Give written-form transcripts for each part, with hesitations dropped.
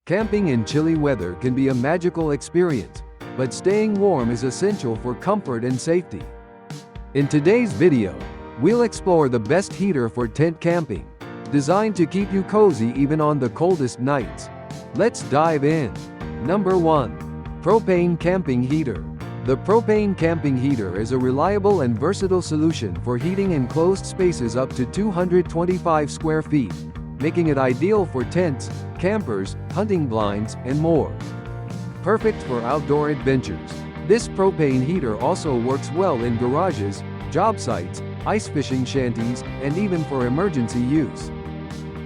Camping in chilly weather can be a magical experience, but staying warm is essential for comfort and safety. In today's video, we'll explore the best heater for tent camping, designed to keep you cozy even on the coldest nights. Let's dive in. Number 1. Propane Camping Heater. The propane camping heater is a reliable and versatile solution for heating enclosed spaces up to 225 square feet, making it ideal for tents, campers, hunting blinds, and more. Perfect for outdoor adventures, this propane heater also works well in garages, job sites, ice fishing shanties, and even for emergency use.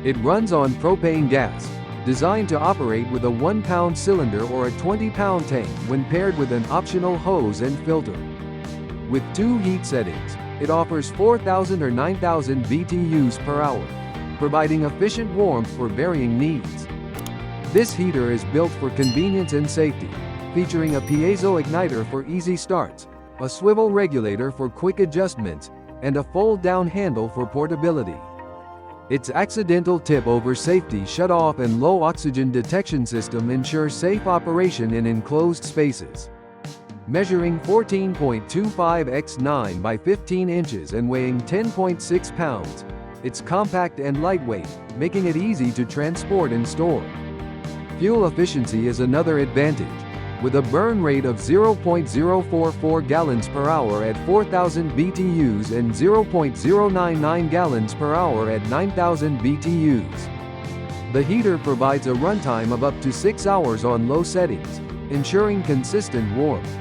It runs on propane gas, designed to operate with a 1-pound cylinder or a 20-pound tank when paired with an optional hose and filter. With 2 heat settings, it offers 4,000 or 9,000 BTUs per hour, providing efficient warmth for varying needs. This heater is built for convenience and safety, featuring a piezo igniter for easy starts, a swivel regulator for quick adjustments, and a fold-down handle for portability. Its accidental tip-over safety shut-off and low oxygen detection system ensures safe operation in enclosed spaces. Measuring 14.25 x 9 by 15 inches and weighing 10.6 pounds, it's compact and lightweight, making it easy to transport and store. Fuel efficiency is another advantage, with a burn rate of 0.044 gallons per hour at 4,000 BTUs and 0.099 gallons per hour at 9,000 BTUs. The heater provides a runtime of up to 6 hours on low settings, ensuring consistent warmth.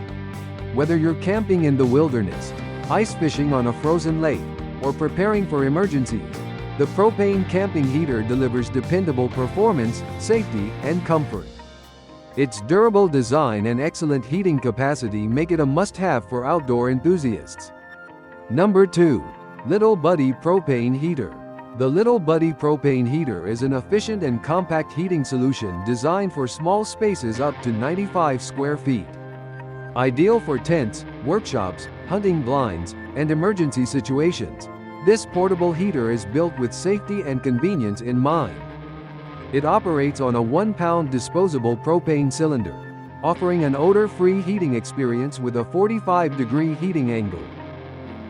Whether you're camping in the wilderness, ice fishing on a frozen lake, or preparing for emergencies, the propane camping heater delivers dependable performance, safety, and comfort. Its durable design and excellent heating capacity make it a must-have for outdoor enthusiasts. Number 2. Little Buddy Propane Heater. The Little Buddy Propane Heater is an efficient and compact heating solution designed for small spaces up to 95 square feet. Ideal for tents, workshops, hunting blinds, and emergency situations, this portable heater is built with safety and convenience in mind. It operates on a 1-pound disposable propane cylinder, offering an odor-free heating experience with a 45-degree heating angle.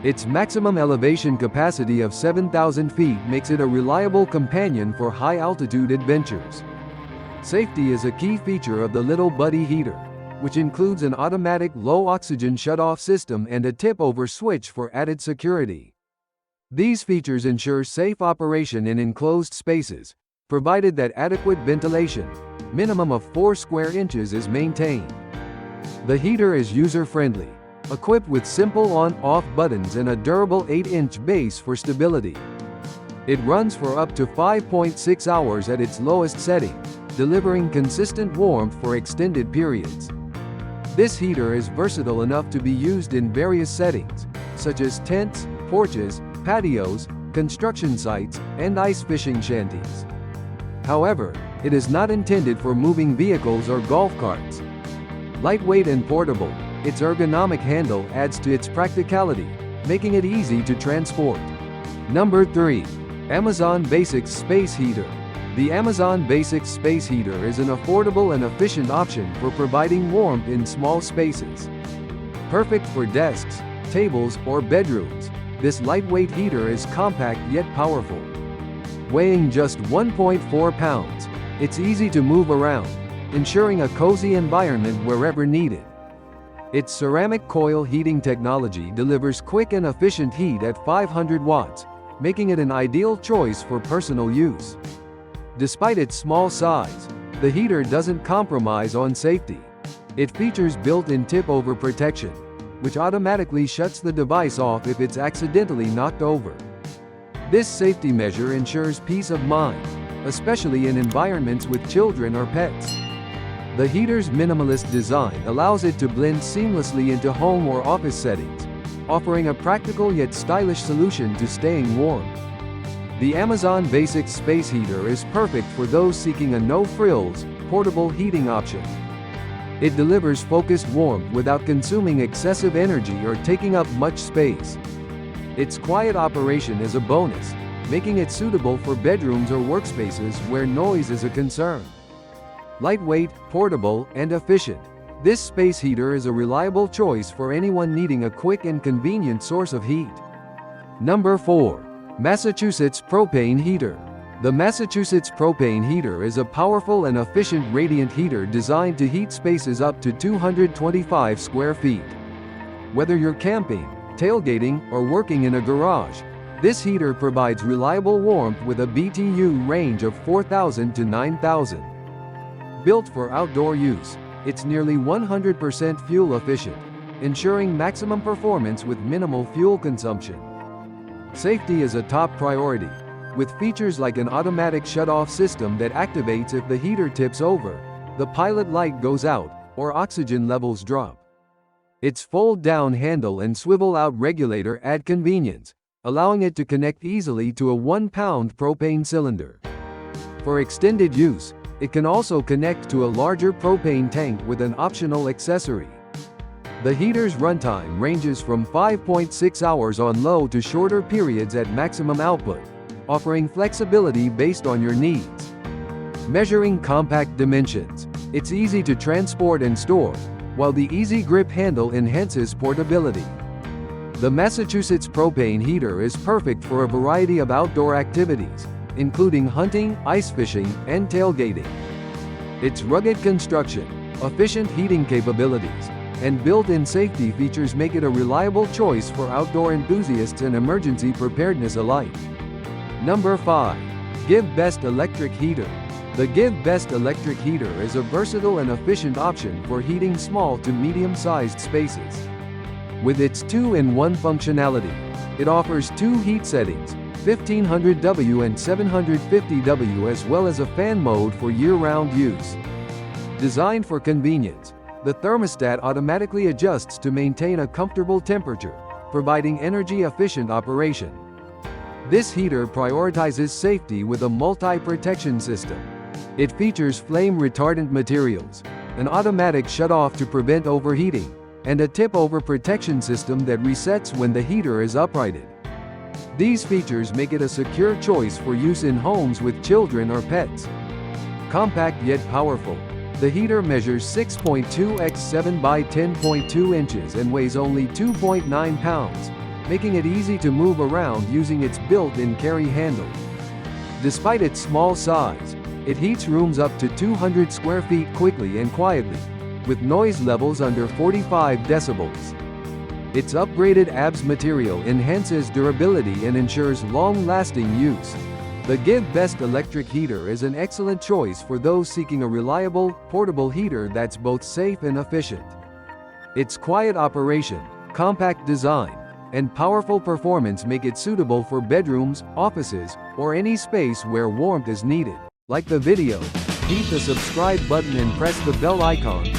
Its maximum elevation capacity of 7,000 feet makes it a reliable companion for high-altitude adventures. Safety is a key feature of the Little Buddy heater, which includes an automatic low-oxygen shut-off system and a tip-over switch for added security. These features ensure safe operation in enclosed spaces, provided that adequate ventilation, minimum of 4 square inches, is maintained. The heater is user-friendly, equipped with simple on-off buttons and a durable 8-inch base for stability. It runs for up to 5.6 hours at its lowest setting, delivering consistent warmth for extended periods. This heater is versatile enough to be used in various settings, such as tents, porches, patios, construction sites, and ice fishing shanties. However, it is not intended for moving vehicles or golf carts. Lightweight and portable, its ergonomic handle adds to its practicality, making it easy to transport. Number 3. Amazon Basics Space Heater. The Amazon Basics Space Heater is an affordable and efficient option for providing warmth in small spaces. Perfect for desks, tables, or bedrooms, this lightweight heater is compact yet powerful. Weighing just 1.4 pounds, it's easy to move around, ensuring a cozy environment wherever needed. Its ceramic coil heating technology delivers quick and efficient heat at 500 watts, making it an ideal choice for personal use. Despite its small size, the heater doesn't compromise on safety. It features built-in tip-over protection, which automatically shuts the device off if it's accidentally knocked over. This safety measure ensures peace of mind, especially in environments with children or pets. The heater's minimalist design allows it to blend seamlessly into home or office settings, offering a practical yet stylish solution to staying warm. The Amazon Basics Space Heater is perfect for those seeking a no-frills, portable heating option. It delivers focused warmth without consuming excessive energy or taking up much space. Its quiet operation is a bonus, making it suitable for bedrooms or workspaces where noise is a concern. Lightweight, portable, and efficient, this space heater is a reliable choice for anyone needing a quick and convenient source of heat. Number 4. Massachusetts Propane Heater. The Massachusetts Propane Heater is a powerful and efficient radiant heater designed to heat spaces up to 225 square feet. Whether you're camping, tailgating, or working in a garage, this heater provides reliable warmth with a BTU range of 4,000 to 9,000. Built for outdoor use, it's nearly 100% fuel efficient, ensuring maximum performance with minimal fuel consumption. Safety is a top priority, with features like an automatic shut-off system that activates if the heater tips over, the pilot light goes out, or oxygen levels drop. Its fold-down handle and swivel-out regulator add convenience, allowing it to connect easily to a 1-pound propane cylinder. For extended use, it can also connect to a larger propane tank with an optional accessory. The heater's runtime ranges from 5.6 hours on low to shorter periods at maximum output, offering flexibility based on your needs. Measuring compact dimensions, it's easy to transport and store, while the easy grip handle enhances portability. The Massachusetts Propane Heater is perfect for a variety of outdoor activities, including hunting, ice fishing, and tailgating. Its rugged construction, efficient heating capabilities, and built-in safety features make it a reliable choice for outdoor enthusiasts and emergency preparedness alike. Number 5. GiveBest Electric Heater. The GiveBest Electric Heater is a versatile and efficient option for heating small to medium-sized spaces. With its 2-in-1 functionality, it offers 2 heat settings, 1500W and 750W, as well as a fan mode for year-round use. Designed for convenience, the thermostat automatically adjusts to maintain a comfortable temperature, providing energy-efficient operation. This heater prioritizes safety with a multi-protection system. It features flame-retardant materials, an automatic shut-off to prevent overheating, and a tip-over protection system that resets when the heater is uprighted. These features make it a secure choice for use in homes with children or pets. Compact yet powerful, the heater measures 6.2 x 7 by 10.2 inches and weighs only 2.9 pounds, making it easy to move around using its built-in carry handle. Despite its small size, it heats rooms up to 200 square feet quickly and quietly, with noise levels under 45 decibels. Its upgraded ABS material enhances durability and ensures long-lasting use. The GiveBest electric heater is an excellent choice for those seeking a reliable, portable heater that's both safe and efficient. Its quiet operation, compact design, and powerful performance make it suitable for bedrooms, offices, or any space where warmth is needed. Like the video, hit the subscribe button and press the bell icon